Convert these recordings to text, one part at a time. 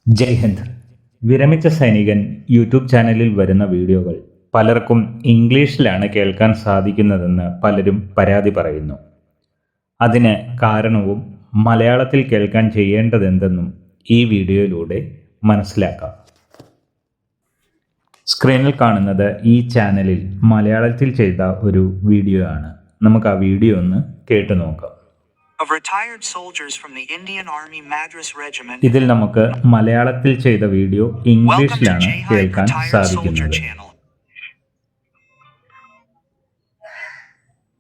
ജയ് ഹിന്ദ്. വിരമിച്ച സൈനികൻ യൂട്യൂബ് ചാനലിൽ വരുന്ന വീഡിയോകൾ പലർക്കും ഇംഗ്ലീഷിലാണ് കേൾക്കാൻ സാധിക്കുന്നതെന്ന് പലരും പരാതി പറയുന്നു. അതിന് കാരണവും മലയാളത്തിൽ കേൾക്കാൻ ചെയ്യേണ്ടതെന്തെന്നും ഈ വീഡിയോയിലൂടെ മനസ്സിലാക്കാം. സ്ക്രീനിൽ കാണുന്നത് ഈ ചാനലിൽ മലയാളത്തിൽ ചെയ്ത ഒരു വീഡിയോ ആണ്. നമുക്ക് ആ വീഡിയോ ഒന്ന് കേട്ടു നോക്കാം. Of retired soldiers from the Indian Army Madras Regiment. ഇതിൽ നമുക്ക് മലയാളത്തിൽ ചെയ്ത വീഡിയോ ഇംഗ്ലീഷിലാണ് കേൾക്കാൻ സാധിക്കുന്നത്.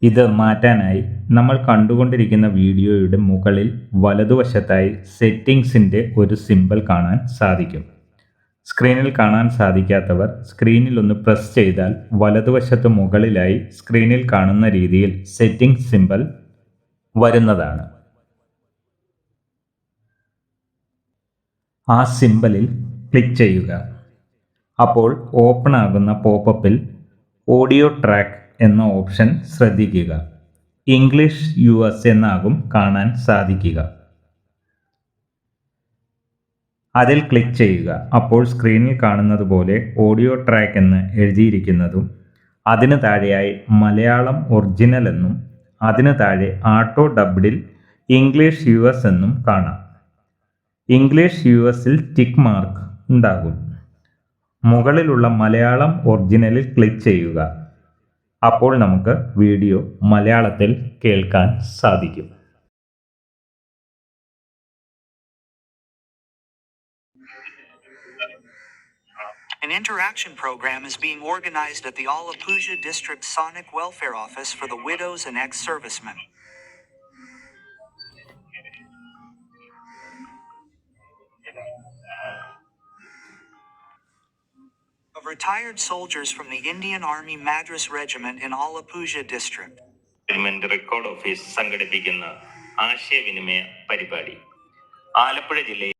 ഇത് മാറ്റാനായി നമ്മൾ കണ്ടുകൊണ്ടിരിക്കുന്ന വീഡിയോയുടെ മുകളിൽ വലതുവശത്തായി സെറ്റിംഗ്സിൻ്റെ ഒരു സിമ്പൽ കാണാൻ സാധിക്കും. സ്ക്രീനിൽ കാണാൻ സാധിക്കാത്തവർ സ്ക്രീനിൽ ഒന്ന് പ്രസ് ചെയ്താൽ വലതുവശത്ത് മുകളിലായി സ്ക്രീനിൽ കാണുന്ന രീതിയിൽ സെറ്റിംഗ്സ് സിമ്പൽ വരുന്നതാണ്. ആ സിമ്പലിൽ ക്ലിക്ക് ചെയ്യുക. അപ്പോൾ ഓപ്പൺ ആകുന്ന പോപ്പപ്പിൽ ഓഡിയോ ട്രാക്ക് എന്ന ഓപ്ഷൻ ശ്രദ്ധിക്കുക. ഇംഗ്ലീഷ് US എന്നാകും കാണാൻ സാധിക്കുക. അതിൽ ക്ലിക്ക് ചെയ്യുക. അപ്പോൾ സ്ക്രീനിൽ കാണുന്നത് പോലെ ഓഡിയോ ട്രാക്ക് എന്ന് എഴുതിയിരിക്കുന്നതും അതിന് താഴെയായി മലയാളം ഒറിജിനൽ എന്നും അതിന് താഴെ ആട്ടോ ഡബ്ഡിൽ ഇംഗ്ലീഷ് US എന്നും കാണാം. ഇംഗ്ലീഷ് USൽ ടിക്ക് മാർക്ക് ഉണ്ടാകും. മുകളിലുള്ള മലയാളം ഒറിജിനലിൽ ക്ലിക്ക് ചെയ്യുക. അപ്പോൾ നമുക്ക് വീഡിയോ മലയാളത്തിൽ കേൾക്കാൻ സാധിക്കും. An interaction program is being organized at the Alappuzha District Sonic Welfare Office for the widows and ex-servicemen. Of retired soldiers from the Indian Army Madras Regiment in Alappuzha District. Record office സംഘടിപ്പിക്കുന്ന ആശയവിനിമയ പരിപാടി ആലപ്പുഴ ജില്ലയിൽ